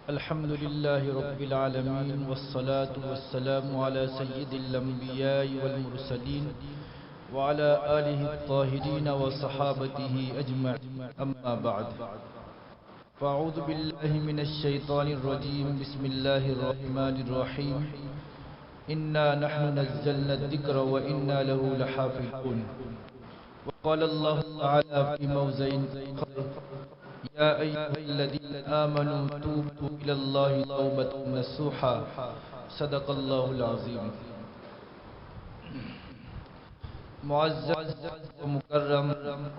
الحمد لله رب العالمين والصلاة والسلام على سيد الأنبياء والمرسلين وعلى آله الطاهرين وصحابته أجمعين أما بعد فأعوذ بالله من الشيطان الرجيم بسم الله الرحمن الرحيم إنا نحن نزلنا الذكر وإنا له لحافظون وقال الله تعالى في موضع آخر يا أيها الذين آمنوا توبوا إلى الله توبة نصوحا صدق الله العظيم. معزز و مکرم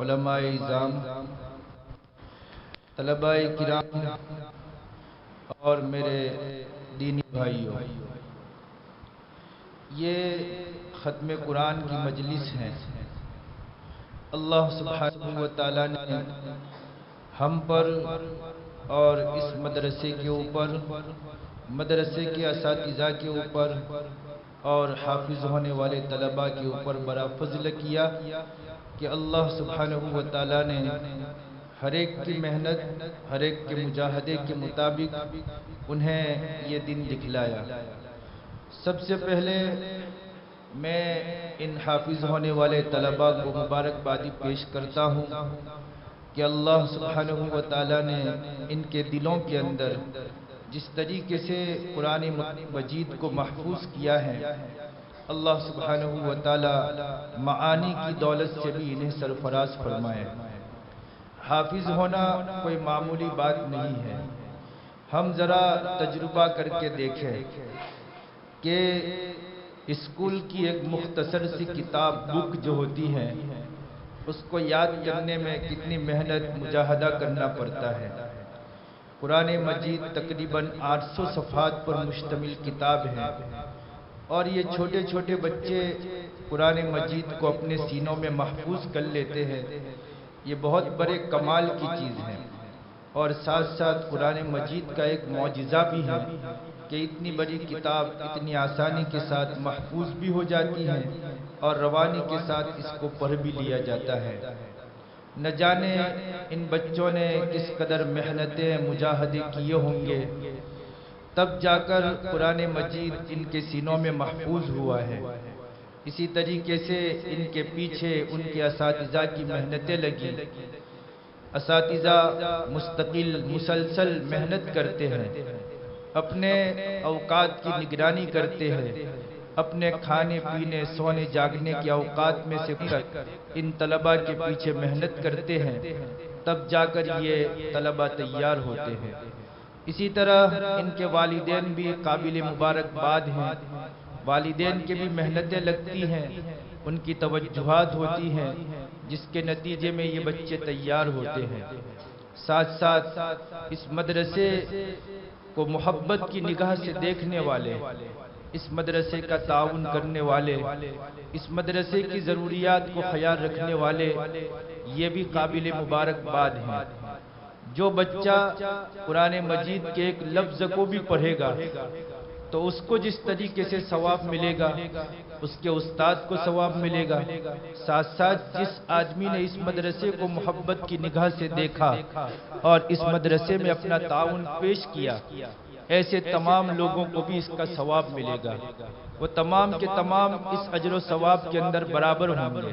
علماء اعظام، طلباء کرام اور میرے دینی بھائیوں، یہ ختم قرآن کی مجلس ہے. اللہ سبحانہ و تعالیٰ نے ہم پر اور اس مدرسے کے اوپر، مدرسے کے اساتذہ کے اوپر اور حافظ ہونے والے طلباء کے اوپر بڑا فضل کیا کہ اللہ سبحانہ و تعالیٰ نے ہر ایک کی محنت، ہر ایک کے مجاہدے کے مطابق انہیں یہ دن دکھلایا. سب سے پہلے میں ان حافظ ہونے والے طلباء کو مبارکبادی پیش کرتا ہوں کہ اللہ سبحانہ و تعالیٰ نے ان کے دلوں کے اندر جس طریقے سے قرآن مجید کو محفوظ کیا ہے، اللہ سبحانہ و تعالیٰ معانی کی دولت سے بھی انہیں سرفراز فرمائے. حافظ ہونا کوئی معمولی بات نہیں ہے. ہم ذرا تجربہ کر کے دیکھیں کہ اسکول کی ایک مختصر سی کتاب بک جو ہوتی ہے، اس کو یاد کرنے میں کتنی محنت مجاہدہ کرنا پڑتا ہے. قرآن مجید تقریباً 800 صفحات پر مشتمل کتاب ہے، اور یہ چھوٹے چھوٹے بچے قرآن مجید کو اپنے سینوں میں محفوظ کر لیتے ہیں. یہ بہت بڑے کمال کی چیز ہے، اور ساتھ ساتھ قرآن مجید کا ایک معجزہ بھی ہے کہ اتنی بڑی کتاب اتنی آسانی کے ساتھ محفوظ بھی ہو جاتی ہے اور روانی کے ساتھ اس کو پڑھ بھی لیا جاتا ہے. نہ جانے ان بچوں نے کس قدر محنتیں مجاہدے کیے ہوں گے، تب جا کر قرآن مجید ان کے سینوں میں محفوظ ہوا ہے. اسی طریقے سے ان کے پیچھے ان کے اساتذہ کی محنتیں لگی. اساتذہ مستقل مسلسل محنت کرتے ہیں، اپنے اوقات کی نگرانی کرتے ہیں، اپنے کھانے پینے سونے جاگنے کے اوقات میں سے ان طلباء کے پیچھے محنت کرتے ہیں، تب جا کر یہ طلباء تیار ہوتے ہیں. اسی طرح ان کے والدین بھی قابل مبارکباد ہیں. والدین کے بھی محنتیں لگتی ہیں، ان کی توجہات ہوتی ہیں، جس کے نتیجے میں یہ بچے تیار ہوتے ہیں. ساتھ ساتھ اس مدرسے کو محبت کی نگاہ سے دیکھنے والے، اس مدرسے کا تعاون کرنے والے، اس مدرسے کی ضروریات کو خیال رکھنے والے، یہ بھی قابل مبارکباد ہیں. جو بچہ قرآن مجید کے ایک لفظ کو بھی پڑھے گا تو اس کو جس طریقے سے ثواب ملے گا، اس کے استاد کو ثواب ملے گا. ساتھ ساتھ جس آدمی نے اس مدرسے کو محبت کی نگاہ سے دیکھا اور اس مدرسے میں اپنا تعاون پیش کیا، ایسے تمام لوگوں کو بھی اس کا ثواب ملے گا. وہ تمام کے تمام اس اجر و ثواب کے اندر برابر ہوں گے.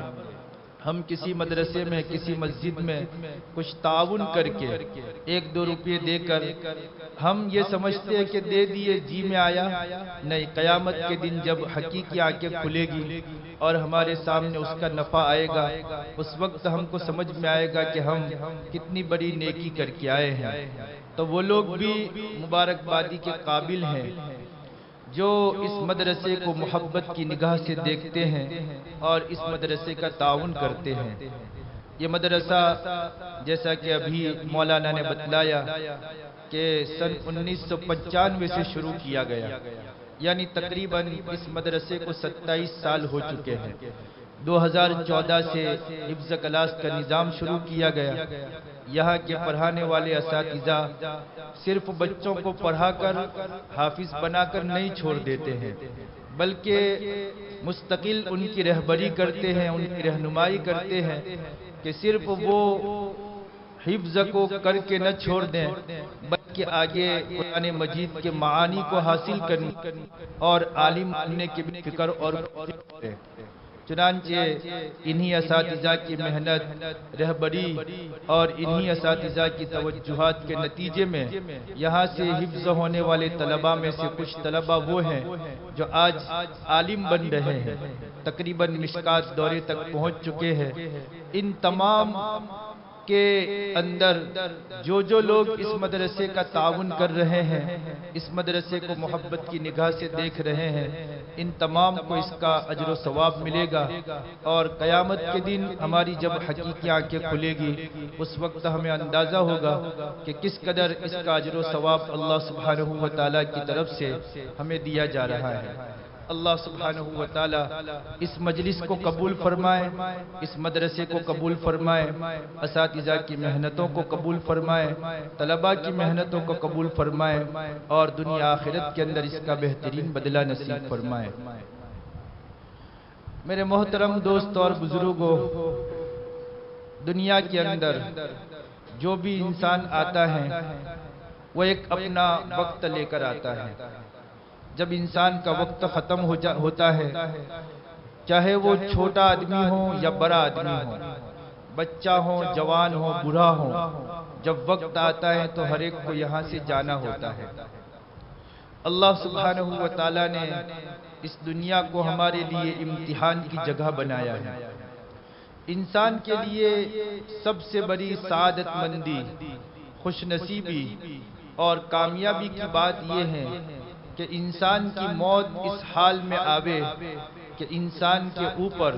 ہم کسی مدرسے میں، کسی مسجد میں کچھ تعاون کر کے 1-2 روپے دے کر ہم یہ سمجھتے ہیں کہ دے دیے جی میں آیا. نہیں، قیامت کے دن جب حقیقی آنکھیں کھلے گی اور ہمارے سامنے اس کا نفع آئے گا، اس وقت ہم کو سمجھ میں آئے گا کہ ہم کتنی بڑی نیکی کر کے آئے ہیں. تو وہ لوگ بھی مبارکبادی کے قابل ہیں جو اس مدرسے کو محبت کی نگاہ سے دیکھتے ہیں اور اس مدرسے کا تعاون کرتے ہیں. یہ مدرسہ جیسا کہ ابھی مولانا نے بتلایا کہ سن 1995 سے شروع کیا گیا، یعنی تقریباً اس مدرسے کو 27 سال ہو چکے ہیں. 2014 سے حفظ کلاس کا نظام شروع کیا گیا. یہاں کے پڑھانے والے اساتذہ صرف بچوں کو پڑھا کر حافظ بنا کر نہیں چھوڑ دیتے ہیں، بلکہ مستقل ان کی رہبری کرتے ہیں، ان کی رہنمائی کرتے ہیں کہ صرف وہ حفظ کو کر کے نہ چھوڑ دیں، بلکہ کے آگے قرآن مجید کے معانی کو حاصل کرنے اور عالم بننے کی فکر اور چنانچہ انہی اساتذہ کی محنت، رہبری اور انہی اساتذہ کی توجہات کے نتیجے میں یہاں سے حفظ ہونے والے طلباء میں سے کچھ طلباء وہ ہیں جو آج عالم بن رہے ہیں، تقریباً مشکات دورے تک پہنچ چکے ہیں۔ ان تمام کے اندر جو لوگ اس مدرسے کا تعاون کر رہے ہیں، اس مدرسے کو محبت کی نگاہ سے دیکھ رہے ہیں، ان تمام کو اس کا اجر و ثواب ملے گا، اور قیامت کے دن ہماری جب حقیقی آنکھیں کھلے گی اس وقت ہمیں اندازہ ہوگا کہ کس قدر اس کا اجر و ثواب اللہ سبحانہ و تعالیٰ کی طرف سے ہمیں دیا جا رہا ہے۔ اللہ سبحانہ و تعالیٰ اس مجلس کو قبول فرمائے، اس مدرسے کو قبول فرمائے، اساتذہ کی محنتوں کو قبول فرمائے، طلباء کی محنتوں کو قبول فرمائے، اور دنیا آخرت کے اندر اس کا بہترین بدلہ نصیب فرمائے۔ میرے محترم دوست اور بزرگوں، دنیا کے اندر جو بھی انسان آتا ہے وہ ایک اپنا وقت لے کر آتا ہے۔ جب انسان کا وقت ختم ہوتا ہے، چاہے وہ چھوٹا آدمی ہو یا بڑا آدمی ہو، بچہ ہو، جوان ہو، بوڑھا ہو، جب وقت آتا ہے تو ہر ایک کو یہاں سے جانا ہوتا ہے۔ اللہ سبحانہ و تعالیٰ نے اس دنیا کو ہمارے لیے امتحان کی جگہ بنایا ہے۔ انسان کے لیے سب سے بڑی سعادت مندی، خوش نصیبی اور کامیابی کی بات یہ ہے کہ انسان کی موت اس حال میں آوے کہ انسان کے اوپر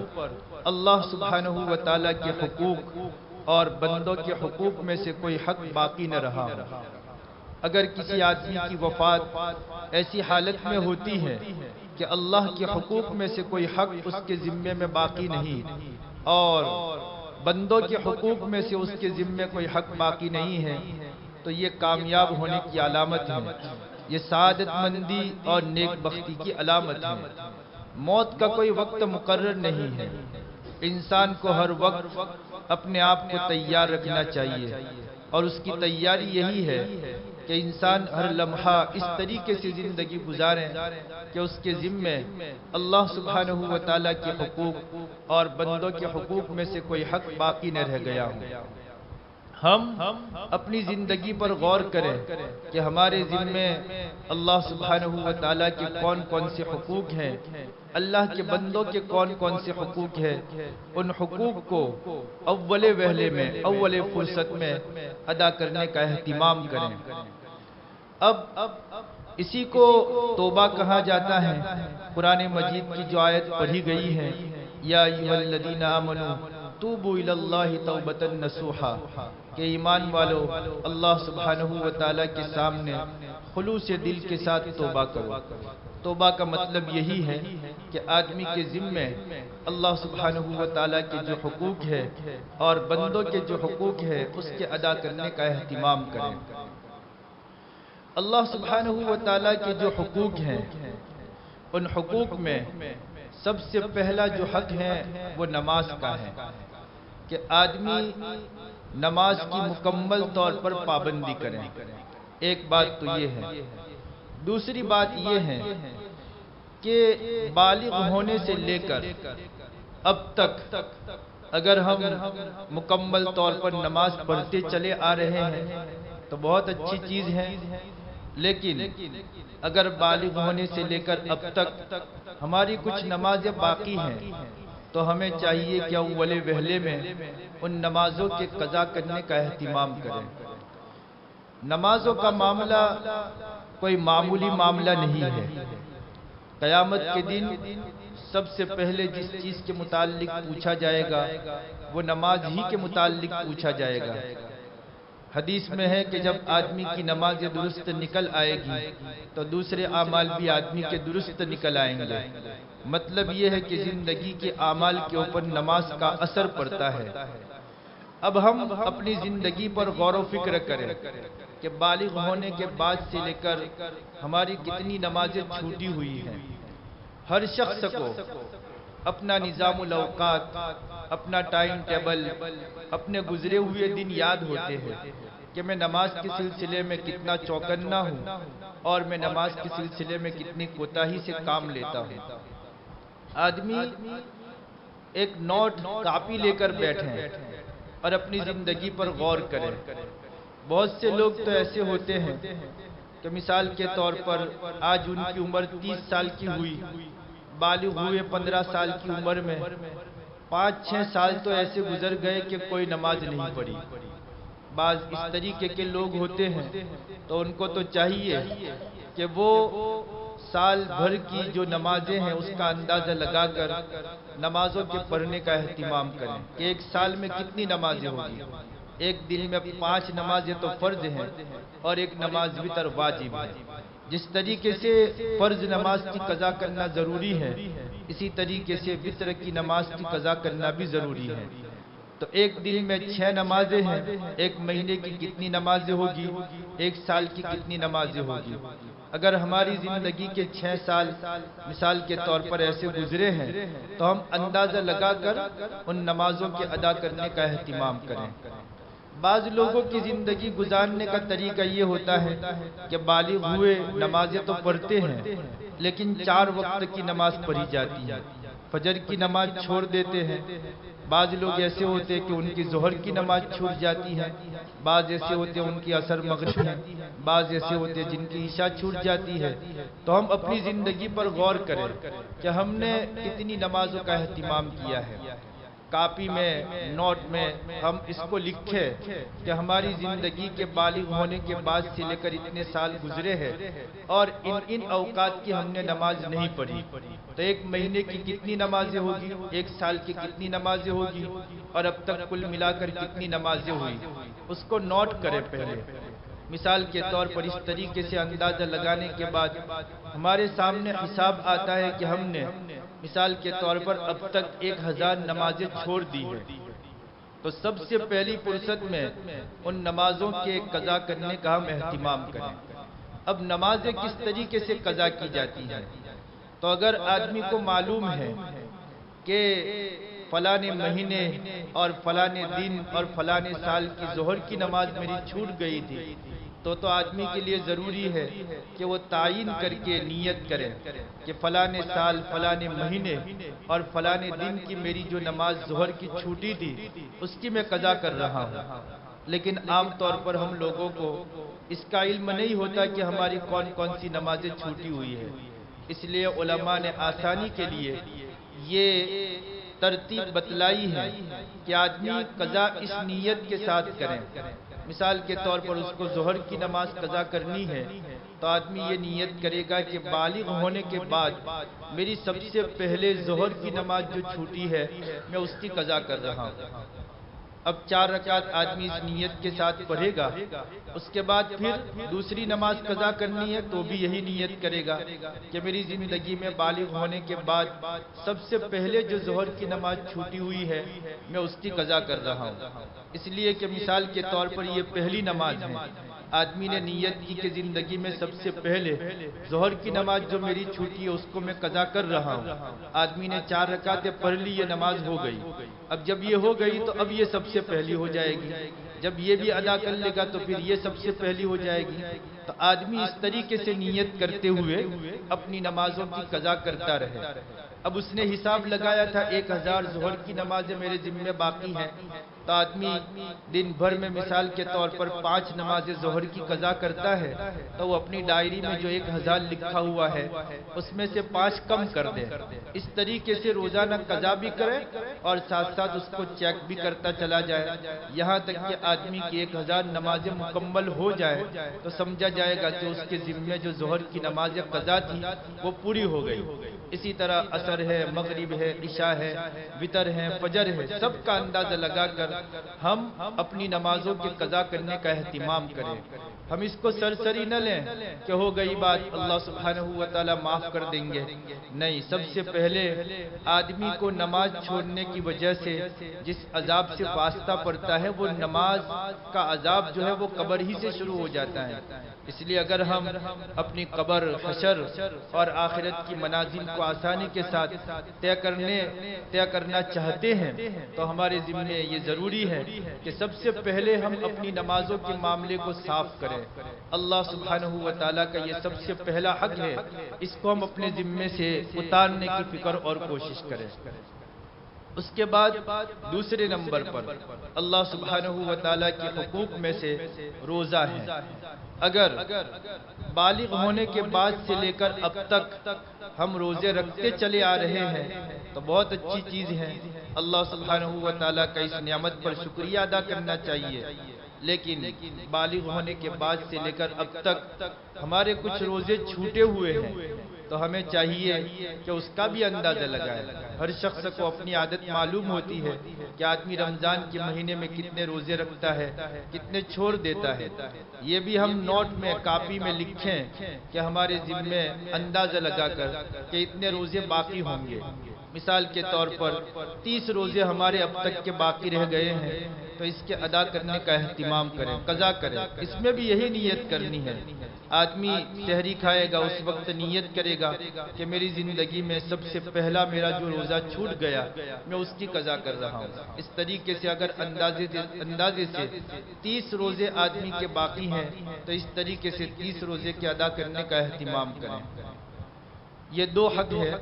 اللہ سبحانہ و تعالیٰ کے حقوق اور بندوں کے حقوق میں سے کوئی حق باقی نہ رہا ہو۔ اگر کسی آدمی کی وفات ایسی حالت میں ہوتی ہے کہ اللہ کے حقوق میں سے کوئی حق اس کے ذمے میں باقی نہیں اور بندوں کے حقوق میں سے اس کے ذمے کوئی حق باقی نہیں ہے، تو یہ کامیاب ہونے کی علامت ہے، یہ سعادت مندی اور نیک بختی کی علامت ہے۔ موت کا کوئی وقت مقرر نہیں ہے، انسان کو ہر وقت اپنے آپ کو تیار رکھنا چاہیے، اور اس کی تیاری یہی ہے کہ انسان ہر لمحہ اس طریقے سے زندگی گزارے کہ اس کے ذمے اللہ سبحانہ و تعالیٰ کے حقوق اور بندوں کے حقوق میں سے کوئی حق باقی نہ رہ گیا ہو۔ ہم اپنی زندگی پر غور کریں کہ ہمارے ذمے اللہ سبحانہ و تعالیٰ کے کون کون سے حقوق ہیں، اللہ کے بندوں کے کون کون سے حقوق ہیں۔ ان حقوق کو اول وہلے میں، اول فرصت میں ادا کرنے کا اہتمام کریں۔ اب اسی کو توبہ کہا جاتا ہے۔ قرآن مجید کی جو آیت پڑھی گئی ہے، یا ایھا الذین آمنوا توبوا الی اللہ توبۃ نصوحا، کہ ایمان والو اللہ سبحانہ و تعالیٰ کے سامنے خلوص دل کے ساتھ توبہ کرو۔ توبہ کا مطلب یہی ہے کہ آدمی کے ذمے اللہ سبحانہ و تعالیٰ کے جو حقوق ہے اور بندوں کے جو حقوق ہے اس کے ادا کرنے کا اہتمام کریں۔ اللہ سبحانہ و تعالیٰ کے جو حقوق ہیں، ان حقوق میں سب سے پہلا جو حق ہے وہ نماز کا ہے کہ آدمی نماز کی مکمل طور پر پابندی کریں۔ ایک بات تو یہ ہے۔ دوسری بات یہ ہے کہ بالغ ہونے سے لے کر اب تک اگر ہم مکمل طور پر نماز پڑھتے چلے آ رہے ہیں تو بہت اچھی چیز ہے، لیکن اگر بالغ ہونے سے لے کر اب تک ہماری کچھ نمازیں باقی ہیں تو ہمیں چاہیے کہ اول وہلے میں ان نمازوں کے قضا کرنے کا اہتمام کریں۔ نمازوں کا معاملہ کوئی معمولی معاملہ نہیں ہے۔ قیامت کے دن سب سے پہلے جس چیز کے متعلق پوچھا جائے گا وہ نماز ہی کے متعلق پوچھا جائے گا۔ حدیث میں ہے کہ جب آدمی کی نماز درست نکل آئے گی تو دوسرے اعمال بھی آدمی کے درست نکل آئیں گے۔ مطلب یہ ہے کہ زندگی کے اعمال کے اوپر نماز کا اثر پڑتا ہے۔ اب ہم اپنی زندگی پر غور و فکر کریں کہ بالغ ہونے کے بعد سے لے کر ہماری کتنی نمازیں چھوٹی ہوئی ہیں۔ ہر شخص کو اپنا نظام الاوقات، اپنا ٹائم ٹیبل، اپنے گزرے ہوئے دن یاد ہوتے ہیں، کہ میں نماز کے سلسلے میں کتنا چوکنا ہوں اور میں نماز کے سلسلے میں کتنی کوتاہی سے کام لیتا ہوں۔ آدمی ایک نوٹ کاپی لے کر بیٹھے اور اپنی زندگی پر غور کرے۔ بہت سے لوگ تو ایسے ہوتے ہیں کہ مثال کے طور پر آج ان کی عمر 30 سال کی ہوئی، بالغ ہوئے 15 سال کی عمر میں 5-6 سال تو ایسے گزر گئے کہ کوئی نماز نہیں پڑھی۔ بعض اس طریقے کے لوگ ہوتے ہیں تو ان کو تو چاہیے کہ وہ سال بھر کی جو نمازیں ہیں اس کا اندازہ لگا کر نمازوں کے پڑھنے کا اہتمام کریں کہ ایک سال میں کتنی نمازیں ہوگی۔ ایک دن میں 5 نمازیں تو فرض ہیں اور ایک نماز وتر واجب ہے۔ جس طریقے سے فرض نماز کی قضا کرنا ضروری ہے، اسی طریقے سے وتر کی نماز کی قضا کرنا بھی ضروری ہے۔ تو ایک دن میں 6 نمازیں ہیں، ایک مہینے کی کتنی نمازیں ہوگی، ایک سال کی کتنی نمازیں ہوگی۔ اگر ہماری زندگی کے 6 سال مثال کے طور پر ایسے گزرے ہیں تو ہم اندازہ لگا کر ان نمازوں کے ادا کرنے کا اہتمام کریں۔ بعض لوگوں کی زندگی گزارنے کا طریقہ یہ ہوتا ہے کہ بالغ ہوئے نمازیں تو پڑھتے ہیں لیکن 4 وقت کی نماز پڑھی جاتی ہے، فجر کی نماز چھوڑ دیتے ہیں۔ بعض لوگ ایسے ہوتے ہیں کہ ان کی ظہر کی نماز چھوٹ جاتی ہے، بعض ایسے ہوتے ہیں ان کی عصر مغرب ہے، بعض ایسے ہوتے ہیں جن کی عشاء چھوٹ جاتی ہے۔ تو ہم اپنی زندگی پر غور کریں کہ ہم نے کتنی نمازوں کا اہتمام کیا ہے۔ کاپی میں، نوٹ میں ہم اس کو لکھے کہ ہماری زندگی کے بالغ ہونے کے بعد سے لے کر اتنے سال گزرے ہیں اور ان اوقات کی ہم نے نماز نہیں پڑھی۔ تو ایک مہینے کی کتنی نمازیں ہوگی، ایک سال کی کتنی نمازیں ہوگی اور اب تک کل ملا کر کتنی نمازیں ہوئی، اس کو نوٹ کریں پہلے۔ مثال کے طور پر اس طریقے سے اندازہ لگانے کے بعد ہمارے سامنے حساب آتا ہے کہ ہم نے مثال کے طور پر اب تک 1000 نمازیں چھوڑ دی ہیں۔ تو سب سے پہلی فرصت میں ان نمازوں کے قضا کرنے کا ہم اہتمام کریں۔ اب نمازیں کس طریقے سے قضا کی جاتی ہیں؟ تو اگر آدمی کو معلوم ہے کہ فلانے مہینے اور فلانے دن اور فلانے سال کی ظہر کی نماز میری چھوٹ گئی تھی، تو آدمی کے لیے ضروری ہے کہ وہ تعین کر کے نیت کرے کہ فلانے سال، فلانے مہینے اور فلانے دن کی میری جو نماز ظہر کی چھوٹی تھی اس کی میں قضا کر رہا ہوں۔ لیکن عام طور پر ہم لوگوں کو اس کا علم نہیں ہوتا کہ ہماری کون کون سی نمازیں چھوٹی ہوئی ہے۔ اس لیے علماء نے آسانی کے لیے یہ ترتیب بتلائی ہے کہ آدمی قضا اس نیت کے ساتھ کریں۔ مثال کے طور پر اس کو ظہر کی نماز قضا کرنی ہے تو آدمی یہ نیت کرے گا کہ بالغ ہونے کے بعد میری سب سے پہلے ظہر کی نماز جو چھوٹی ہے میں اس کی قضا کر رہا ہوں۔ اب 4 رکعت آدمی اس نیت کے ساتھ پڑھے گا، اس کے بعد پھر دوسری نماز قضا کرنی ہے تو بھی یہی نیت کرے گا کہ میری زندگی میں بالغ ہونے کے بعد سب سے پہلے جو ظہر کی نماز چھوٹی ہوئی ہے میں اس کی قضا کر رہا ہوں۔ اس لیے کہ مثال کے طور پر یہ پہلی نماز ہے، آدمی نے نیت کی کہ زندگی میں سب سے پہلے ظہر کی نماز جو میری چھوٹی ہے اس کو میں قضا کر رہا ہوں۔ آدمی نے 4 رکعتیں پڑھ لی، یہ نماز ہو گئی۔ اب جب یہ ہو گئی تو اب یہ سب سے پہلی ہو جائے گی، جب یہ بھی ادا کر لے گا تو پھر یہ سب سے پہلی ہو جائے گی۔ تو آدمی اس طریقے سے نیت کرتے ہوئے اپنی نمازوں کی قضا کرتا رہے۔ اب اس نے حساب لگایا تھا 1000 ظہر کی نمازیں میرے ذمہ باقی ہیں، تو آدمی دن بھر میں مثال کے طور پر 5 نمازیں ظہر کی قضا کرتا ہے تو وہ اپنی ڈائری میں جو 1000 لکھا ہوا ہے اس میں سے 5 کم کر دے۔ اس طریقے سے روزانہ قضا بھی کرے اور ساتھ ساتھ اس کو چیک بھی کرتا چلا جائے، یہاں تک کہ آدمی کی 1000 نمازیں مکمل ہو جائے تو سمجھا جائے گا کہ اس کے ذمہ جو ظہر کی نمازیں قضا تھی وہ پوری ہو گئی۔ اسی طرح عصر ہے، مغرب ہے، عشاء ہے، وتر ہے، فجر ہے، سب کا اندازہ لگا کر ہم اپنی نمازوں کی قضا کرنے کا اہتمام کریں۔ ہم اس کو سرسری نہ لیں کہ ہو گئی بات، اللہ سبحانہ و تعالی معاف کر دیں گے۔ نہیں، سب سے پہلے آدمی کو نماز چھوڑنے کی وجہ سے جس عذاب سے واسطہ پڑتا ہے وہ نماز کا عذاب جو ہے وہ قبر ہی سے شروع ہو جاتا ہے۔ اس لیے اگر ہم اپنی قبر، حشر اور آخرت کی منازل کو آسانی کے ساتھ طے کرنا چاہتے ہیں تو ہمارے ذمے یہ ضروری ہے کہ سب سے پہلے ہم اپنی نمازوں کے معاملے کو صاف کریں۔ اللہ سبحانہ و تعالیٰ کا یہ سب سے پہلا حق ہے، اس کو ہم اپنے ذمے سے اتارنے کی فکر اور کوشش کریں۔ اس کے بعد دوسرے نمبر پر اللہ سبحانہ و تعالیٰ کے حقوق میں سے روزہ ہے۔ اگر بالغ ہونے کے بعد سے لے کر اب تک ہم روزے رکھتے چلے آ رہے ہیں تو بہت اچھی چیز ہے، اللہ سبحانہ و تعالیٰ کا اس نعمت پر شکریہ ادا کرنا چاہیے۔ لیکن بالغ ہونے کے بعد سے لے کر اب تک ہمارے کچھ روزے چھوٹے ہوئے ہیں تو ہمیں چاہیے کہ اس کا بھی اندازہ لگائے۔ ہر شخص کو اپنی عادت معلوم ہوتی ہے کہ آدمی رمضان کے مہینے میں کتنے روزے رکھتا ہے، کتنے چھوڑ دیتا ہے۔ یہ بھی ہم نوٹ میں، کاپی میں لکھیں کہ ہمارے ذمے اندازہ لگا کر کہ اتنے روزے باقی ہوں گے۔ مثال کے طور پر 30 روزے ہمارے اب تک کے باقی رہ گئے ہیں تو اس کے ادا کرنے کا اہتمام کریں، قضا کریں۔ اس میں بھی یہی نیت کرنی ہے۔ آدمی سحری کھائے گا، اس وقت نیت کرے گا کہ میری زندگی میں سب سے پہلا میرا جو روزہ چھوٹ گیا میں اس کی قضا کر رہا ہوں۔ اس طریقے سے اگر اندازے سے 30 روزے آدمی کے باقی ہیں تو اس طریقے سے 30 روزے کے ادا کرنے کا اہتمام کریں۔ یہ دو حق ہے،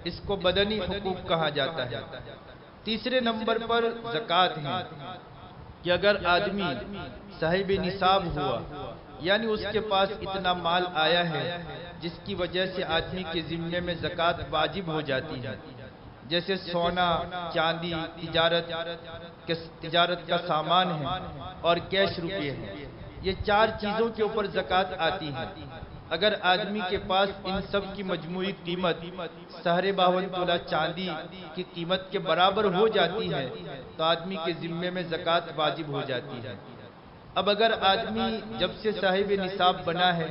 اس کو بدنی حقوق کہا جاتا ہے۔ تیسرے نمبر پر زکوٰۃ ہے کہ اگر آدمی صاحب نصاب ہوا، یعنی اس کے پاس اتنا مال آیا ہے جس کی وجہ سے آدمی کے ذمے میں زکوٰۃ واجب ہو جاتی ہے، جیسے سونا، چاندی، تجارت کا سامان ہے اور کیش روپے ہیں، یہ 4 چیزوں کے اوپر زکوٰۃ آتی ہے۔ اگر آدمی کے پاس ان سب کی مجموعی قیمت 52.5 تولہ چاندی کی قیمت کے برابر ہو جاتی ہے تو آدمی کے ذمے میں زکوٰۃ واجب ہو جاتی ہے۔ اب اگر آدمی جب سے صاحب نصاب بنا ہے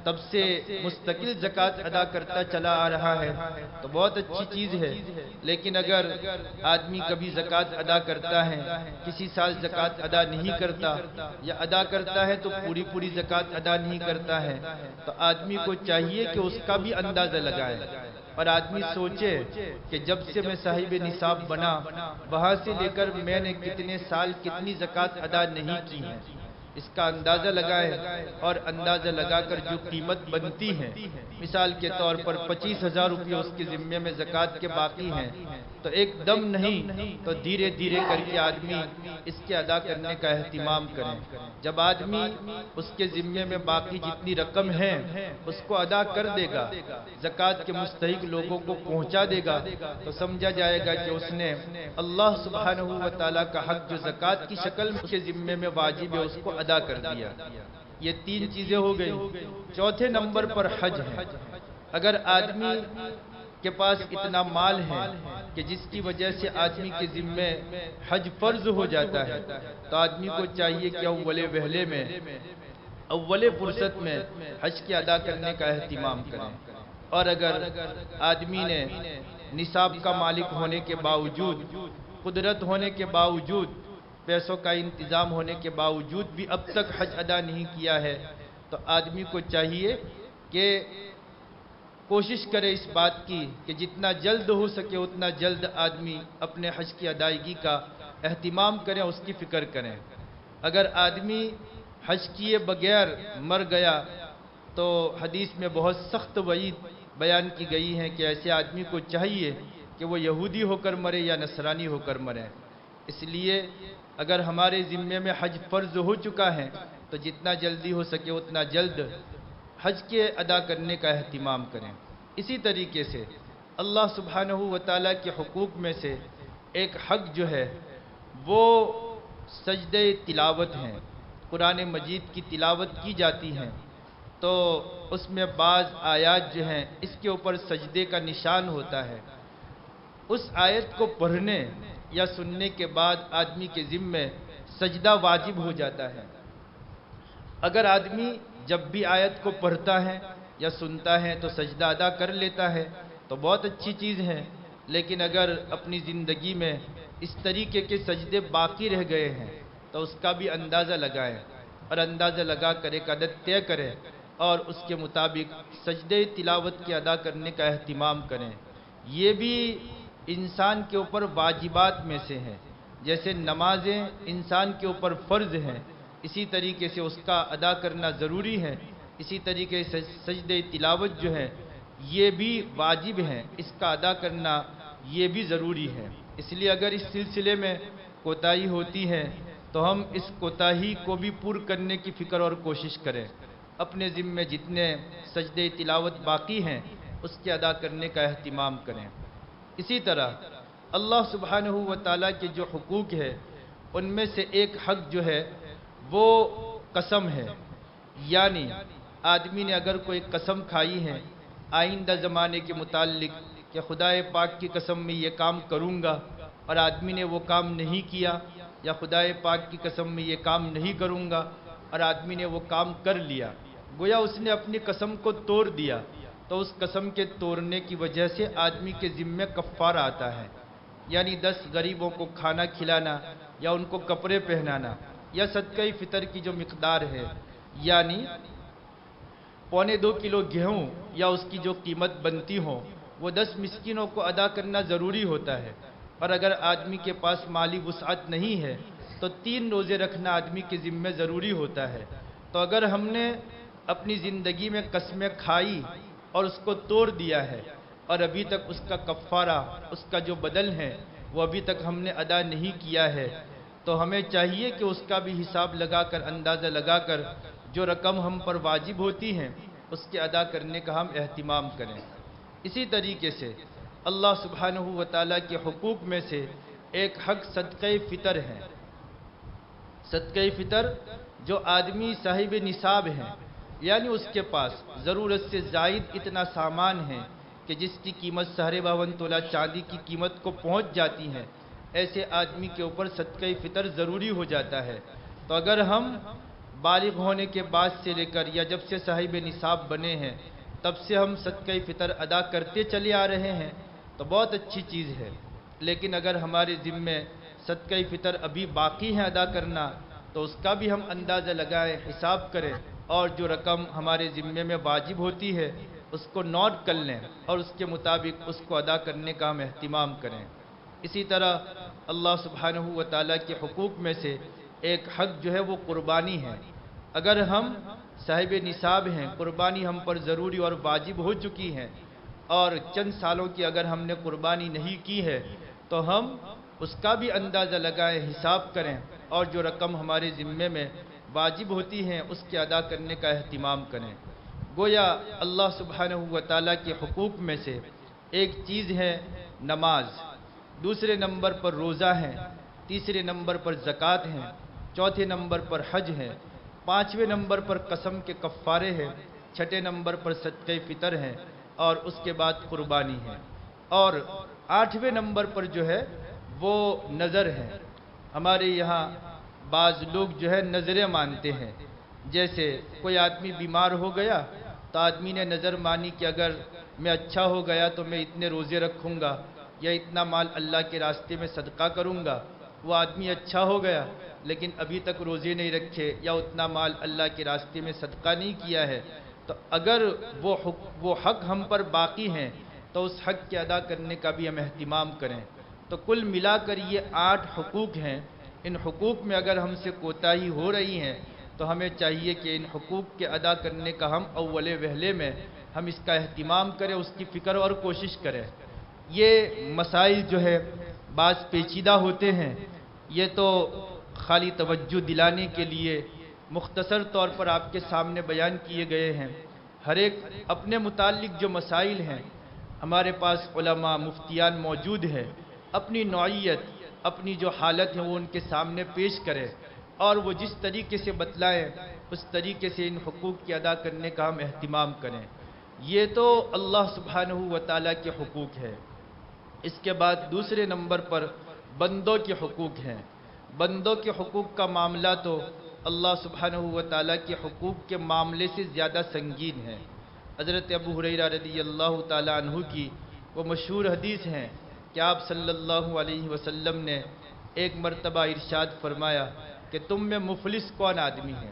تب سے مستقل زکوٰۃ ادا کرتا چلا آ رہا ہے تو بہت اچھی چیز ہے، لیکن اگر آدمی کبھی زکوٰۃ ادا کرتا ہے، کسی سال زکوٰۃ ادا نہیں کرتا یا ادا کرتا ہے تو پوری زکوٰۃ ادا نہیں کرتا ہے تو آدمی کو چاہیے کہ اس کا بھی اندازہ لگائے اور آدمی سوچے کہ جب سے میں صاحب نصاب بنا وہاں سے لے کر میں نے کتنے سال کتنی زکوٰۃ ادا نہیں کی ہے، اس کا اندازہ لگائے اور اندازہ لگا کر جو قیمت بنتی ہے، مثال کے طور پر 25,000 روپے اس کے ذمے میں زکوٰۃ کے باقی ہیں تو ایک دم نہیں تو دھیرے دھیرے کر کے آدمی اس کے ادا کرنے کا اہتمام کریں۔ جب آدمی اس کے ذمے میں باقی جتنی رقم ہے اس کو ادا کر دے گا، زکوٰۃ کے مستحق لوگوں کو پہنچا دے گا تو سمجھا جائے گا کہ اس نے اللہ سبحانہ و تعالیٰ کا حق جو زکوٰۃ کی شکل میں اس کے ذمے میں واجب ہے اس کو ادا کر دیا۔ یہ 3 چیزیں ہو گئی۔ چوتھے نمبر پر حج ہے۔ اگر آدمی کے پاس اتنا مال ہے کہ جس کی وجہ سے آدمی کے ذمے حج فرض ہو جاتا ہے تو آدمی کو چاہیے کہ اول فرصت میں حج کے ادا کرنے کا اہتمام کریں۔ اور اگر آدمی نے نصاب کا مالک ہونے کے باوجود، قدرت ہونے کے باوجود، پیسوں کا انتظام ہونے کے باوجود بھی اب تک حج ادا نہیں کیا ہے تو آدمی کو چاہیے کہ کوشش کرے اس بات کی کہ جتنا جلد ہو سکے اتنا جلد آدمی اپنے حج کی ادائیگی کا اہتمام کریں، اس کی فکر کریں۔ اگر آدمی حج کیے بغیر مر گیا تو حدیث میں بہت سخت وعید بیان کی گئی ہے کہ ایسے آدمی کو چاہیے کہ وہ یہودی ہو کر مرے یا نصرانی ہو کر مرے۔ اس لیے اگر ہمارے ذمے میں حج فرض ہو چکا ہے تو جتنا جلدی ہو سکے اتنا جلد حج کے ادا کرنے کا اہتمام کریں۔ اسی طریقے سے اللہ سبحانہ و تعالیٰ کے حقوق میں سے ایک حق جو ہے وہ سجدہ تلاوت ہیں۔ قرآن مجید کی تلاوت کی جاتی ہے تو اس میں بعض آیات جو ہیں اس کے اوپر سجدے کا نشان ہوتا ہے۔ اس آیت کو پڑھنے یا سننے کے بعد آدمی کے ذمے سجدہ واجب ہو جاتا ہے۔ اگر آدمی جب بھی آیت کو پڑھتا ہے یا سنتا ہے تو سجدہ ادا کر لیتا ہے تو بہت اچھی چیز ہے، لیکن اگر اپنی زندگی میں اس طریقے کے سجدے باقی رہ گئے ہیں تو اس کا بھی اندازہ لگائیں۔ اور اندازہ لگا کر ایک عدد طے کریں اور اس کے مطابق سجدے تلاوت کے ادا کرنے کا اہتمام کریں۔ یہ بھی انسان کے اوپر واجبات میں سے ہیں۔ جیسے نمازیں انسان کے اوپر فرض ہیں، اسی طریقے سے اس کا ادا کرنا ضروری ہے، اسی طریقے سے سجدے تلاوت جو ہے یہ بھی واجب ہیں، اس کا ادا کرنا یہ بھی ضروری ہے۔ اس لیے اگر اس سلسلے میں کوتاہی ہوتی ہے تو ہم اس کوتاہی کو بھی پور کرنے کی فکر اور کوشش کریں، اپنے ذمے جتنے سجدے تلاوت باقی ہیں اس کے ادا کرنے کا اہتمام کریں۔ اسی طرح اللہ سبحانہ و تعالیٰ کے جو حقوق ہے ان میں سے ایک حق جو ہے وہ قسم ہے، یعنی آدمی نے اگر کوئی قسم کھائی ہے آئندہ زمانے کے متعلق کہ خدائے پاک کی قسم میں یہ کام کروں گا، اور آدمی نے وہ کام نہیں کیا، یا خدائے پاک کی قسم میں یہ کام نہیں کروں گا اور آدمی نے وہ کام کر لیا، گویا اس نے اپنی قسم کو توڑ دیا، تو اس قسم کے توڑنے کی وجہ سے آدمی کے ذمے کفارہ آتا ہے، یعنی 10 غریبوں کو کھانا کھلانا یا ان کو کپڑے پہنانا، یا صدقہ فطر کی جو مقدار ہے یعنی 1.25 کلو گیہوں یا اس کی جو قیمت بنتی ہو وہ 10 مسکینوں کو ادا کرنا ضروری ہوتا ہے۔ اور اگر آدمی کے پاس مالی وسعت نہیں ہے تو 3 روزے رکھنا آدمی کے ذمہ ضروری ہوتا ہے۔ تو اگر ہم نے اپنی زندگی میں قسمیں کھائی اور اس کو توڑ دیا ہے اور ابھی تک اس کا کفارہ، اس کا جو بدل ہے وہ ابھی تک ہم نے ادا نہیں کیا ہے، تو ہمیں چاہیے کہ اس کا بھی حساب لگا کر، اندازہ لگا کر جو رقم ہم پر واجب ہوتی ہیں اس کے ادا کرنے کا ہم اہتمام کریں۔ اسی طریقے سے اللہ سبحانہ و تعالیٰ کے حقوق میں سے ایک حق صدقہ فطر ہے۔ صدقہ فطر جو آدمی صاحب نصاب ہیں، یعنی اس کے پاس ضرورت سے زائد اتنا سامان ہے کہ جس کی قیمت 52.5 تولہ چاندی کی قیمت کو پہنچ جاتی ہے، ایسے آدمی کے اوپر صدقہ فطر ضروری ہو جاتا ہے۔ تو اگر ہم بالغ ہونے کے بعد سے لے کر یا جب سے صاحب نصاب بنے ہیں تب سے ہم صدقہ فطر ادا کرتے چلے آ رہے ہیں تو بہت اچھی چیز ہے، لیکن اگر ہمارے ذمے صدقہ فطر ابھی باقی ہے ادا کرنا تو اس کا بھی ہم اندازہ لگائیں، حساب کریں، اور جو رقم ہمارے ذمے میں واجب ہوتی ہے اس کو نوٹ کر لیں اور اس کے مطابق اس کو ادا کرنے کا ہم اہتمام کریں۔ اسی طرح اللہ سبحانہ و تعالیٰ کے حقوق میں سے ایک حق جو ہے وہ قربانی ہے۔ اگر ہم صاحب نصاب ہیں، قربانی ہم پر ضروری اور واجب ہو چکی ہے، اور چند سالوں کی اگر ہم نے قربانی نہیں کی ہے تو ہم اس کا بھی اندازہ لگائیں، حساب کریں، اور جو رقم ہمارے ذمے میں واجب ہوتی ہیں اس کے ادا کرنے کا اہتمام کریں۔ گویا اللہ سبحانہ و تعالیٰ کے حقوق میں سے ایک چیز ہے نماز، دوسرے نمبر پر روزہ ہے، تیسرے نمبر پر زکوٰۃ ہے، چوتھے نمبر پر حج ہے، 5ویں نمبر پر قسم کے کفارے ہیں، 6 نمبر پر صدقہ فطر ہے، اور اس کے بعد قربانی ہے، اور 8ویں نمبر پر جو ہے وہ نظر ہے۔ ہمارے یہاں بعض لوگ جو ہے نظریں مانتے ہیں، جیسے کوئی آدمی بیمار ہو گیا تو آدمی نے نظر مانی کہ اگر میں اچھا ہو گیا تو میں اتنے روزے رکھوں گا یا اتنا مال اللہ کے راستے میں صدقہ کروں گا۔ وہ آدمی اچھا ہو گیا لیکن ابھی تک روزے نہیں رکھے یا اتنا مال اللہ کے راستے میں صدقہ نہیں کیا ہے، تو اگر وہ حق ہم پر باقی ہیں تو اس حق کے ادا کرنے کا بھی ہم اہتمام کریں۔ تو کل ملا کر یہ 8 حقوق ہیں۔ ان حقوق میں اگر ہم سے کوتاہی ہو رہی ہیں تو ہمیں چاہیے کہ ان حقوق کے ادا کرنے کا ہم اول وہلے میں ہم اس کا اہتمام کریں، اس کی فکر اور کوشش کریں۔ یہ مسائل جو ہے بعض پیچیدہ ہوتے ہیں، یہ تو خالی توجہ دلانے کے لیے مختصر طور پر آپ کے سامنے بیان کیے گئے ہیں۔ ہر ایک اپنے متعلق جو مسائل ہیں، ہمارے پاس علماء مفتیان موجود ہیں، اپنی نوعیت، اپنی جو حالت ہے وہ ان کے سامنے پیش کریں، اور وہ جس طریقے سے بتلائیں اس طریقے سے ان حقوق کی ادا کرنے کا ہم اہتمام کریں۔ یہ تو اللہ سبحانہ و تعالیٰ کے حقوق ہے۔ اس کے بعد دوسرے نمبر پر بندوں کے حقوق ہیں۔ بندوں کے حقوق کا معاملہ تو اللہ سبحانہ و تعالیٰ کے حقوق کے معاملے سے زیادہ سنگین ہے۔ حضرت ابو ہریرہ رضی اللہ تعالیٰ عنہ کی وہ مشہور حدیث ہیں کہ آپ صلی اللہ علیہ وسلم نے ایک مرتبہ ارشاد فرمایا کہ تم میں مفلس کون آدمی ہے؟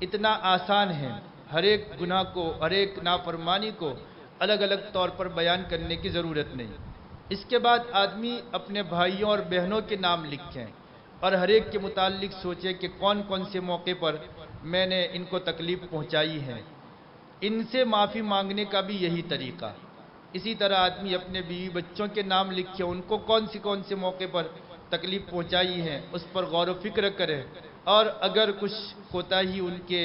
اتنا آسان ہے، ہر ایک گناہ کو، ہر ایک نافرمانی کو الگ الگ طور پر بیان کرنے کی ضرورت نہیں۔ اس کے بعد آدمی اپنے بھائیوں اور بہنوں کے نام لکھیں اور ہر ایک کے متعلق سوچے کہ کون کون سے موقع پر میں نے ان کو تکلیف پہنچائی ہے۔ ان سے معافی مانگنے کا بھی یہی طریقہ۔ اسی طرح آدمی اپنے بیوی بچوں کے نام لکھے، ان کو کون سے موقع پر تکلیف پہنچائی ہے اس پر غور و فکر کرے، اور اگر کچھ کوتاہی ان کے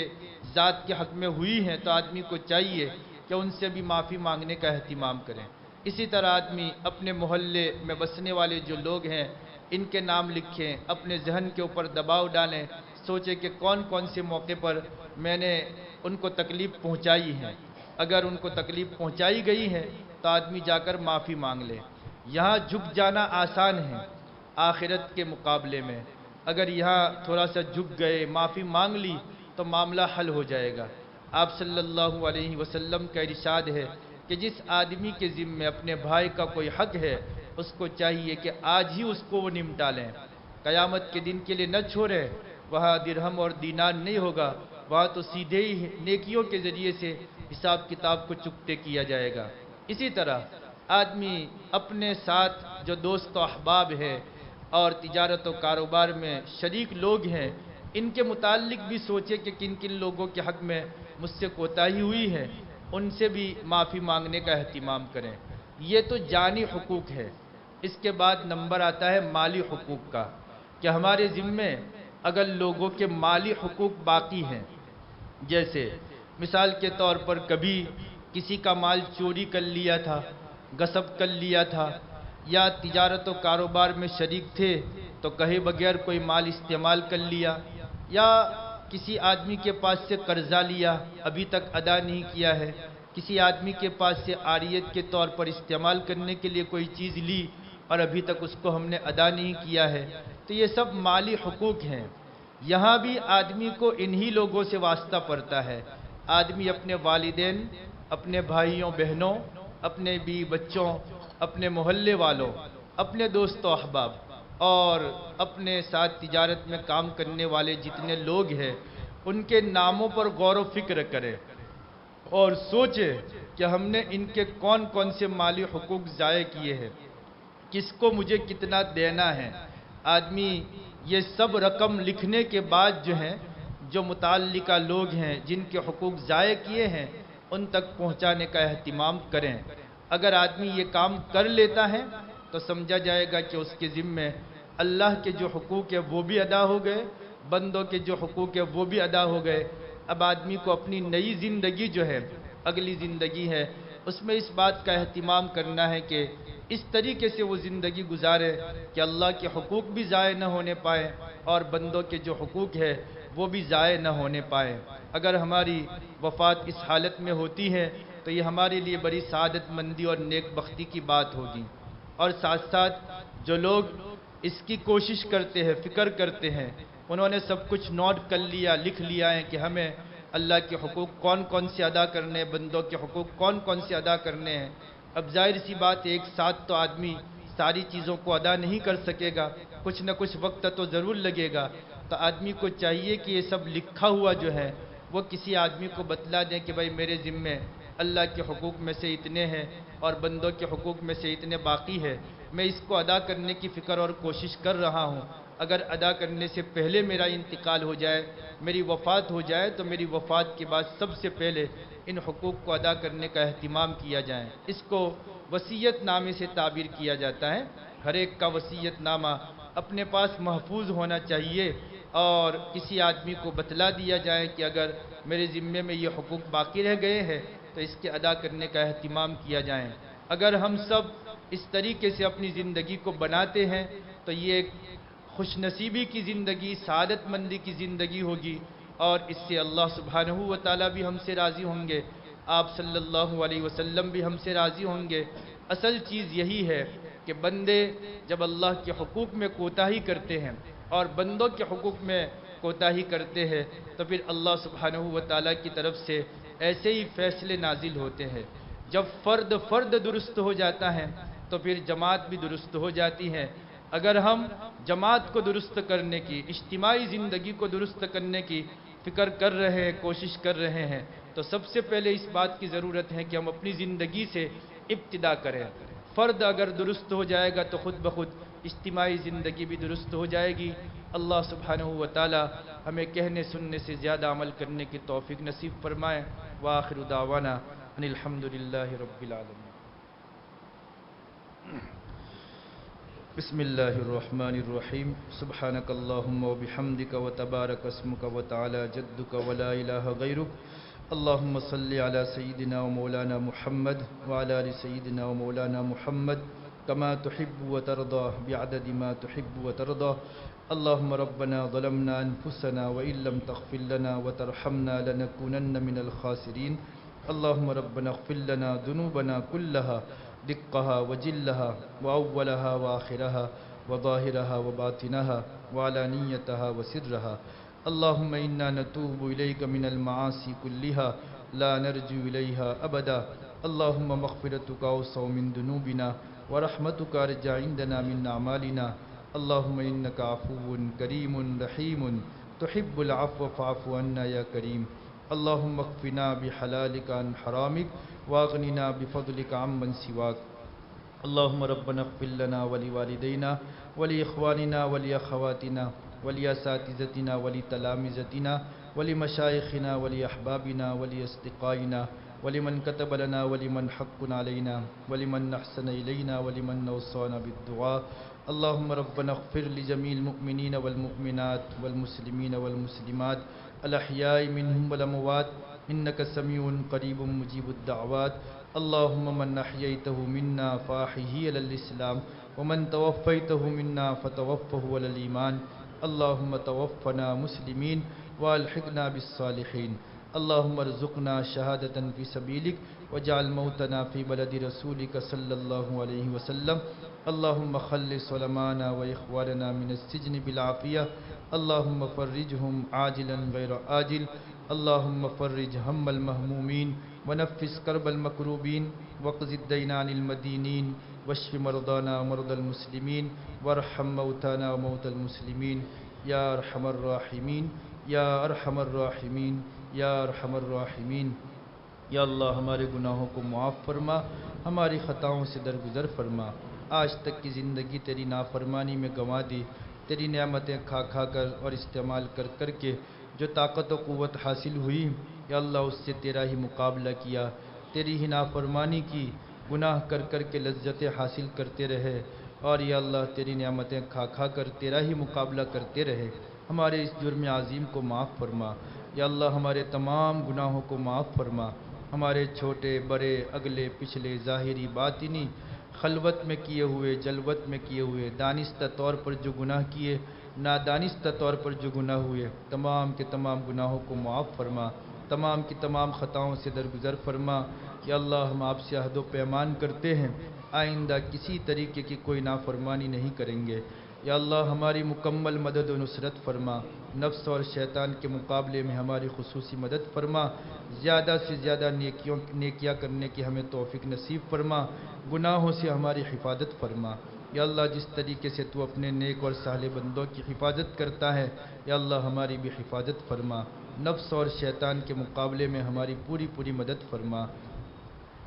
ذات کے حق میں ہوئی ہے تو آدمی کو چاہیے کہ ان سے بھی معافی مانگنے کا اہتمام کریں۔ اسی طرح آدمی اپنے محلے میں بسنے والے جو لوگ ہیں ان کے نام لکھیں، اپنے ذہن کے اوپر دباؤ ڈالیں، سوچیں کہ کون کون سے موقع پر میں نے ان کو تکلیف پہنچائی ہے۔ اگر ان کو تکلیف پہنچائی گئی ہے تو آدمی جا کر معافی مانگ لے۔ یہاں جھک جانا آسان ہے آخرت کے مقابلے میں، اگر یہاں تھوڑا سا جھک گئے، معافی مانگ لی تو معاملہ حل ہو جائے گا۔ آپ صلی اللہ علیہ وسلم کا ارشاد ہے کہ جس آدمی کے ذمے اپنے بھائی کا کوئی حق ہے اس کو چاہیے کہ آج ہی اس کو وہ نمٹا لیں، قیامت کے دن کے لیے نہ چھوڑے۔ وہاں درہم اور دینار نہیں ہوگا، وہاں تو سیدھے ہی نیکیوں کے ذریعے سے حساب کتاب کو چکتے کیا جائے گا۔ اسی طرح آدمی اپنے ساتھ جو دوست و احباب ہے اور تجارت و کاروبار میں شریک لوگ ہیں ان کے متعلق بھی سوچے کہ کن کن لوگوں کے حق میں مجھ سے کوتاہی ہوئی ہے، ان سے بھی معافی مانگنے کا اہتمام کریں۔ یہ تو جانی حقوق ہے۔ اس کے بعد نمبر آتا ہے مالی حقوق کا، کہ ہمارے ذمے اگر لوگوں کے مالی حقوق باقی ہیں، جیسے مثال کے طور پر کبھی کسی کا مال چوری کر لیا تھا، غصب کر لیا تھا، یا تجارت و کاروبار میں شریک تھے تو کہے بغیر کوئی مال استعمال کر لیا، یا کسی آدمی کے پاس سے قرضہ لیا ابھی تک ادا نہیں کیا ہے، کسی آدمی کے پاس سے عاریت کے طور پر استعمال کرنے کے لیے کوئی چیز لی اور ابھی تک اس کو ہم نے ادا نہیں کیا ہے، تو یہ سب مالی حقوق ہیں۔ یہاں بھی آدمی کو انہی لوگوں سے واسطہ پڑتا ہے۔ آدمی اپنے والدین، اپنے بھائیوں بہنوں، اپنے بیوی بچوں، اپنے محلے والوں، اپنے دوست و احباب اور اپنے ساتھ تجارت میں کام کرنے والے جتنے لوگ ہیں ان کے ناموں پر غور و فکر کرے اور سوچے کہ ہم نے ان کے کون کون سے مالی حقوق ضائع کیے ہیں، کس کو مجھے کتنا دینا ہے۔ آدمی یہ سب رقم لکھنے کے بعد جو ہیں، جو متعلقہ لوگ ہیں جن کے حقوق ضائع کیے ہیں ان تک پہنچانے کا اہتمام کریں۔ اگر آدمی یہ کام کر لیتا ہے تو سمجھا جائے گا کہ اس کے ذمے اللہ کے جو حقوق ہے وہ بھی ادا ہو گئے، بندوں کے جو حقوق ہے وہ بھی ادا ہو گئے۔ اب آدمی کو اپنی نئی زندگی جو ہے، اگلی زندگی ہے، اس میں اس بات کا اہتمام کرنا ہے کہ اس طریقے سے وہ زندگی گزارے کہ اللہ کے حقوق بھی ضائع نہ ہونے پائے اور بندوں کے جو حقوق ہے وہ بھی ضائع نہ ہونے پائے۔ اگر ہماری وفات اس حالت میں ہوتی ہے تو یہ ہمارے لیے بڑی سعادت مندی اور نیک بختی کی بات ہوگی۔ اور ساتھ ساتھ جو لوگ اس کی کوشش کرتے ہیں، فکر کرتے ہیں، انہوں نے سب کچھ نوٹ کر لیا، لکھ لیا ہے کہ ہمیں اللہ کے حقوق کون کون سے ادا کرنے ہیں، بندوں کے حقوق کون کون سے ادا کرنے ہیں۔ اب ظاہر سی بات ایک ساتھ تو آدمی ساری چیزوں کو ادا نہیں کر سکے گا، کچھ نہ کچھ وقت تو ضرور لگے گا، تو آدمی کو چاہیے کہ یہ سب لکھا ہوا جو ہے وہ کسی آدمی کو بتلا دیں کہ بھائی میرے ذمے اللہ کے حقوق میں سے اتنے ہیں اور بندوں کے حقوق میں سے اتنے باقی ہے، میں اس کو ادا کرنے کی فکر اور کوشش کر رہا ہوں۔ اگر ادا کرنے سے پہلے میرا انتقال ہو جائے، میری وفات ہو جائے، تو میری وفات کے بعد سب سے پہلے ان حقوق کو ادا کرنے کا اہتمام کیا جائے۔ اس کو وصیت نامے سے تعبیر کیا جاتا ہے۔ ہر ایک کا وصیت نامہ اپنے پاس محفوظ ہونا چاہیے اور کسی آدمی کو بتلا دیا جائے کہ اگر میرے ذمے میں یہ حقوق باقی رہ گئے ہیں تو اس کے ادا کرنے کا اہتمام کیا جائے۔ اگر ہم سب اس طریقے سے اپنی زندگی کو بناتے ہیں تو یہ ایک خوش نصیبی کی زندگی، سعادت مندی کی زندگی ہوگی، اور اس سے اللہ سبحانہ و تعالیٰ بھی ہم سے راضی ہوں گے، آپ صلی اللہ علیہ وسلم بھی ہم سے راضی ہوں گے۔ اصل چیز یہی ہے کہ بندے جب اللہ کے حقوق میں کوتاہی کرتے ہیں اور بندوں کے حقوق میں کوتاہی کرتے ہیں تو پھر اللہ سبحانہ و تعالیٰ کی طرف سے ایسے ہی فیصلے نازل ہوتے ہیں۔ جب فرد درست ہو جاتا ہے تو پھر جماعت بھی درست ہو جاتی ہے۔ اگر ہم جماعت کو درست کرنے کی، اجتماعی زندگی کو درست کرنے کی فکر کر رہے ہیں، کوشش کر رہے ہیں، تو سب سے پہلے اس بات کی ضرورت ہے کہ ہم اپنی زندگی سے ابتدا کریں۔ فرد اگر درست ہو جائے گا تو خود بخود اجتماعی زندگی بھی درست ہو جائے گی۔ اللہ سبحانہ و تعالی ہمیں کہنے سننے سے زیادہ عمل کرنے کی توفیق نصیب فرمائے۔ وآخر دعوانا ان الحمدللہ رب العالمین۔ بسم اللہ الرحمن الرحیم۔ سبحانک اللہم و بحمدک و تبارک اسمک و تعالی جدک و لا الہ غیرک۔ اللہم صلی علی سیدنا و مولانا محمد وعلی آل سیدنا و مولانا محمد کما تحب و ترضا بعدد ما تحب و ترضا۔ اللہم ربنا ظلمنا انفسنا وإن لم تغفر لنا وترحمنا لنکونن من الخاسرین۔ اللہم ربنا اغفر لنا ذنوبنا کلها دقها وجلها وأولها وآخرها وظاهرها وباطنها وعلانيتها وسرها۔ اللهم إنا نتوب إليك من المعاصي كلها لا نرجو إليها أبدا۔ اللهم مغفرتك أوسع من ذنوبنا ورحمتك أرجى عندنا من أعمالنا۔ اللهم إنك عفو كريم رحيم تحب العفو فاعف عنا يا كريم۔ اللهم اكفنا بحلالك عن حرامك واغننا بفضلك عمن سواك۔ اللهم ربنا اغفر لنا ولوالدينا ولإخواننا ولأخواتنا ولأساتذتنا ولتلامذتنا ولمشايخنا ولأحبابنا ولأصدقائنا ولمن كتب لنا ولمن حق علينا ولمن أحسن إلينا ولمن أوصانا بالدعاء۔ اللهم ربنا اغفر لجميع المؤمنين والمؤمنات والمسلمين والمسلمات الأحياء منهم والأموات إنك سميع قريب مجيب الدعوات۔ اللهم من أحييته منا فأحيه على الإسلام ومن توفيته منا فتوفه على الإيمان۔ اللهم توفنا مسلمين والحقنا بالصالحين۔ اللهم ارزقنا شهادة في سبيلك واجعل موتنا في بلد رسولك صلى الله عليه وسلم۔ اللهم خلص علماءنا وإخواننا من السجن بالعافية۔ اللهم فرجهم عاجلا غير آجل۔ اللهم فرج هم المهمومين ونفس كرب المكروبين واقض الدين عن المدينين واشف مرضانا ومرضى المسلمين وارحم موتانا وموتى المسلمين یا ارحم الراحمین یا ارحم الراحمین یا ارحم الراحمین۔ یا اللہ ہمارے گناہوں کو معاف فرما، ہماری خطاؤں سے درگزر فرما۔ آج تک کی زندگی تیری نافرمانی میں گنوا دی، تیری نعمتیں کھا کھا کر اور استعمال کر کر کے جو طاقت و قوت حاصل ہوئی، یا اللہ اس سے تیرا ہی مقابلہ کیا، تیری ہی نافرمانی کی، گناہ کر کر کے لذتیں حاصل کرتے رہے، اور یا اللہ تیری نعمتیں کھا کھا کر تیرا ہی مقابلہ کرتے رہے۔ ہمارے اس جرم عظیم کو معاف فرما، یا اللہ ہمارے تمام گناہوں کو معاف فرما، ہمارے چھوٹے بڑے اگلے پچھلے ظاہری باطنی، خلوت میں کیے ہوئے جلوت میں کیے ہوئے، دانستہ طور پر جو گناہ کیے، نادانستہ طور پر جو گناہ ہوئے، تمام کے تمام گناہوں کو معاف فرما، تمام کی تمام خطاؤں سے درگزر فرما۔ یا اللہ ہم آپ سے عہد و پیمان کرتے ہیں، آئندہ کسی طریقے کی کوئی نافرمانی نہیں کریں گے۔ یا اللہ ہماری مکمل مدد و نصرت فرما، نفس اور شیطان کے مقابلے میں ہماری خصوصی مدد فرما، زیادہ سے زیادہ نیکیاں کرنے کی ہمیں توفیق نصیب فرما، گناہوں سے ہماری حفاظت فرما۔ یا اللہ جس طریقے سے تو اپنے نیک اور صالح بندوں کی حفاظت کرتا ہے، یا اللہ ہماری بھی حفاظت فرما، نفس اور شیطان کے مقابلے میں ہماری پوری پوری مدد فرما۔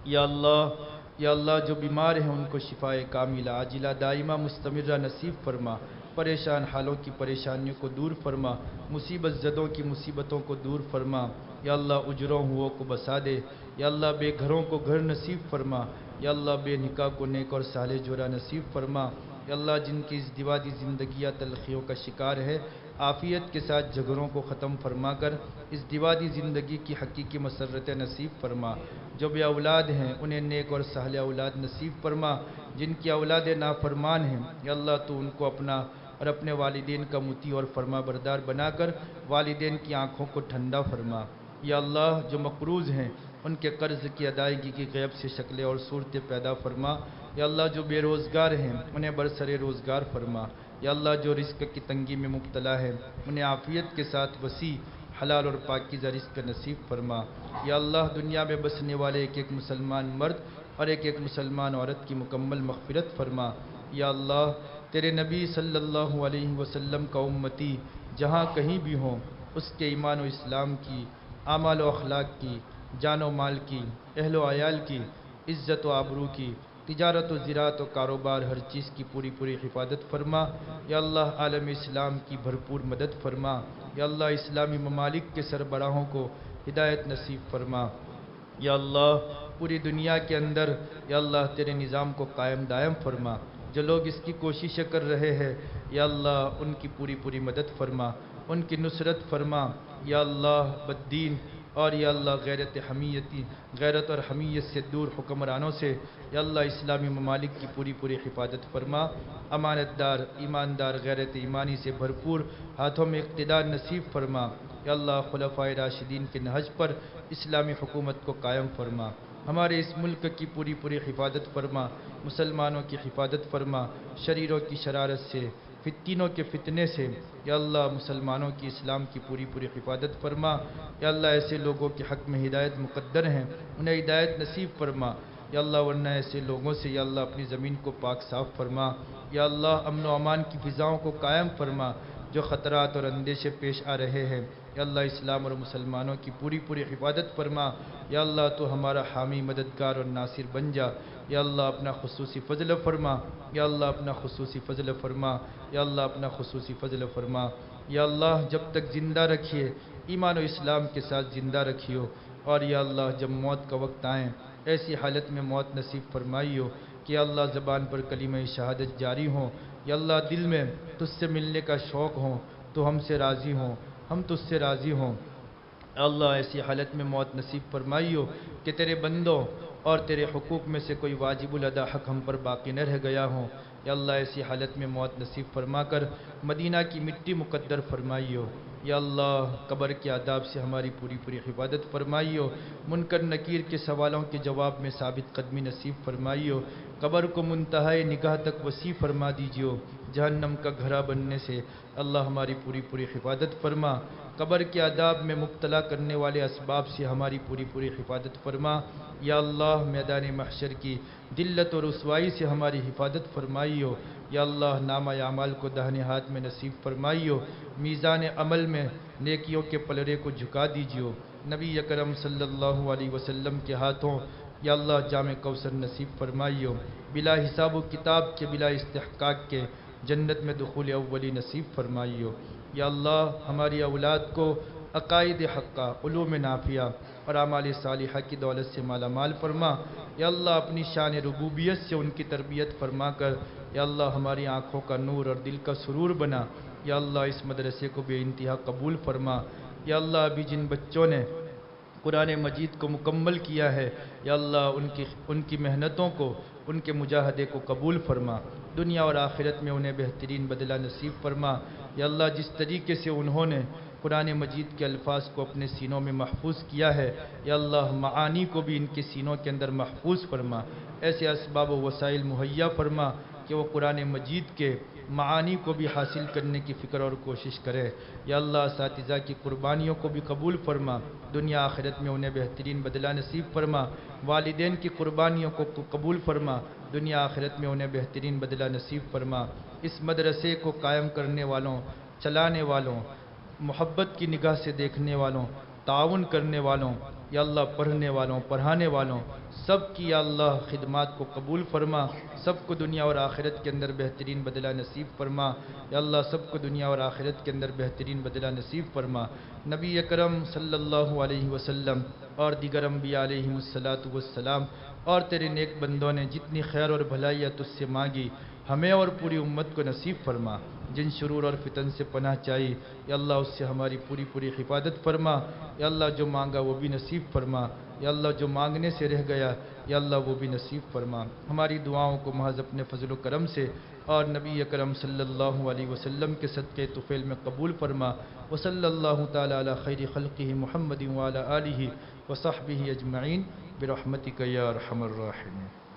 یا اللہ جو بیمار ہیں ان کو شفائے کاملہ عاجلہ دائمہ مستمرہ نصیب فرما، پریشان حالوں کی پریشانیوں کو دور فرما، مصیبت زدوں کی مصیبتوں کو دور فرما۔ یا اللہ اجروں ہو کو بسا دے، یا اللہ بے گھروں کو گھر نصیب فرما، یا اللہ بے نکاح کو نیک اور صالح جوڑا نصیب فرما۔ یا اللہ جن کی ازدواجی زندگیاں تلخیوں کا شکار ہے، عافیت کے ساتھ جھگڑوں کو ختم فرما کر ازدواجی زندگی کی حقیقی مسرتیں نصیب فرما۔ جو بے اولاد ہیں انہیں نیک اور صالح اولاد نصیب فرما، جن کی اولاد نافرمان ہیں یا اللہ تو ان کو اپنا اور اپنے والدین کا مطیع اور فرما بردار بنا کر والدین کی آنکھوں کو ٹھنڈا فرما۔ یا اللہ جو مقروض ہیں ان کے قرض کی ادائیگی کی غیب سے شکلیں اور صورتیں پیدا فرما۔ یا اللہ جو بے روزگار ہیں انہیں برسر روزگار فرما۔ یا اللہ جو رزق کی تنگی میں مبتلا ہے انہیں عافیت کے ساتھ وسیع حلال اور پاکیزہ رزق نصیب فرما۔ یا اللہ دنیا میں بسنے والے ایک ایک مسلمان مرد اور ایک ایک مسلمان عورت کی مکمل مغفرت فرما۔ یا اللہ تیرے نبی صلی اللہ علیہ وسلم کا امتی جہاں کہیں بھی ہوں اس کے ایمان و اسلام کی، اعمال و اخلاق کی، جان و مال کی، اہل و عیال کی، عزت و آبرو کی، تجارت و زراعت و کاروبار ہر چیز کی پوری پوری حفاظت فرما۔ یا اللہ عالم اسلام کی بھرپور مدد فرما۔ یا اللہ اسلامی ممالک کے سربراہوں کو ہدایت نصیب فرما۔ یا اللہ پوری دنیا کے اندر یا اللہ تیرے نظام کو قائم دائم فرما۔ جو لوگ اس کی کوششیں کر رہے ہیں یا اللہ ان کی پوری پوری مدد فرما، ان کی نصرت فرما۔ یا اللہ بددین اور یا اللہ غیرت اور حمیت سے دور حکمرانوں سے یا اللہ اسلامی ممالک کی پوری پوری حفاظت فرما۔ امانت دار، ایماندار، غیرت ایمانی سے بھرپور ہاتھوں میں اقتدار نصیب فرما۔ یا اللہ خلفائے راشدین کے نہج پر اسلامی حکومت کو قائم فرما۔ ہمارے اس ملک کی پوری پوری حفاظت فرما، مسلمانوں کی حفاظت فرما، شریروں کی شرارت سے، فتنوں کے فتنے سے یا اللہ مسلمانوں کی اسلام کی پوری پوری حفاظت فرما۔ یا اللہ ایسے لوگوں کے حق میں ہدایت مقدر ہیں، انہیں ہدایت نصیب فرما۔ یا اللہ ورنہ ایسے لوگوں سے یا اللہ اپنی زمین کو پاک صاف فرما۔ یا اللہ امن و امان کی فضاؤں کو قائم فرما۔ جو خطرات اور اندیشے پیش آ رہے ہیں یا اللہ اسلام اور مسلمانوں کی پوری پوری حفاظت فرما۔ یا اللہ تو ہمارا حامی، مددگار اور ناصر بن جا۔ یا اللہ اپنا خصوصی فضل فرما۔ یا اللہ اپنا خصوصی فضل فرما۔ یا اللہ اپنا خصوصی فضل فرما۔ یا اللہ جب تک زندہ رکھیے ایمان و اسلام کے ساتھ زندہ رکھیو، اور یا اللہ جب موت کا وقت آئیں ایسی حالت میں موت نصیب فرمائیو کہ یا اللہ زبان پر کلمہ شہادت جاری ہوں، یا اللہ دل میں تجھ سے ملنے کا شوق ہوں، تو ہم سے راضی ہوں، ہم تجھ سے راضی ہوں۔ اللہ ایسی حالت میں موت نصیب فرمائیو کہ تیرے بندوں اور تیرے حقوق میں سے کوئی واجب الادا حق ہم پر باقی نہ رہ گیا ہوں۔ یا اللہ ایسی حالت میں موت نصیب فرما کر مدینہ کی مٹی مقدر فرمائیو۔ یا اللہ قبر کے عذاب سے ہماری پوری پوری حفاظت فرمائیو۔ منکر نکیر کے سوالوں کے جواب میں ثابت قدمی نصیب فرمائیو۔ قبر کو منتہائی نگاہ تک وسیع فرما دیجیو۔ جہنم کا گھرا بننے سے اللہ ہماری پوری پوری حفاظت فرما۔ قبر کے عذاب میں مبتلا کرنے والے اسباب سے ہماری پوری پوری حفاظت فرما۔ یا اللہ میدان محشر کی ذلت اور رسوائی سے ہماری حفاظت فرمائیو۔ یا اللہ نامہ اعمال کو داہنے ہاتھ میں نصیب فرمائیو۔ میزان عمل میں نیکیوں کے پلڑے کو جھکا دیجیو۔ نبی اکرم صلی اللہ علیہ وسلم کے ہاتھوں یا اللہ جام کوثر نصیب فرمائیو۔ بلا حساب و کتاب کے، بلا استحقاق کے جنت میں دخول اولی نصیب فرمائیو۔ یا اللہ ہماری اولاد کو عقائد حقہ، علوم نافعہ اور اعمال صالحہ کی دولت سے مالا مال فرما۔ یا اللہ اپنی شان ربوبیت سے ان کی تربیت فرما کر یا اللہ ہماری آنکھوں کا نور اور دل کا سرور بنا۔ یا اللہ اس مدرسے کو بے انتہا قبول فرما۔ یا اللہ ابھی جن بچوں نے قرآن مجید کو مکمل کیا ہے یا اللہ ان کی محنتوں کو، ان کے مجاہدے کو قبول فرما۔ دنیا اور آخرت میں انہیں بہترین بدلہ نصیب فرما۔ یا اللہ جس طریقے سے انہوں نے قرآن مجید کے الفاظ کو اپنے سینوں میں محفوظ کیا ہے یا اللہ معانی کو بھی ان کے سینوں کے اندر محفوظ فرما۔ ایسے اسباب و وسائل مہیا فرما کہ وہ قرآن مجید کے معانی کو بھی حاصل کرنے کی فکر اور کوشش کرے۔ یا اللہ اساتذہ کی قربانیوں کو بھی قبول فرما۔ دنیا آخرت میں انہیں بہترین بدلہ نصیب فرما۔ والدین کی قربانیوں کو قبول فرما۔ دنیا آخرت میں انہیں بہترین بدلہ نصیب فرما۔ اس مدرسے کو قائم کرنے والوں، چلانے والوں، محبت کی نگاہ سے دیکھنے والوں، تعاون کرنے والوں یا اللہ پڑھنے والوں، پڑھانے والوں سب کی یا اللہ خدمات کو قبول فرما۔ سب کو دنیا اور آخرت کے اندر بہترین بدلہ نصیب فرما۔ یا اللہ سب کو دنیا اور آخرت کے اندر بہترین بدلہ نصیب فرما۔ نبی اکرم صلی اللہ علیہ وسلم اور دیگر انبیاء علیہم السلام اور تیرے نیک بندوں نے جتنی خیر اور بھلائیاں تجھ سے مانگی ہمیں اور پوری امت کو نصیب فرما۔ جن شرور اور فتن سے پناہ چاہی یا اللہ اس سے ہماری پوری پوری حفاظت فرما۔ یا اللہ جو مانگا وہ بھی نصیب فرما۔ یا اللہ جو مانگنے سے رہ گیا یا اللہ وہ بھی نصیب فرما۔ ہماری دعاؤں کو محض اپنے فضل و کرم سے اور نبی اکرم صلی اللہ علیہ وسلم کے صدقے طفیل میں قبول فرما۔ وصلی اللہ تعالی علی خیر خلقہ محمد وعلی آلہ وصحبہ اجمعین برحمتک یا ارحم الراحمین۔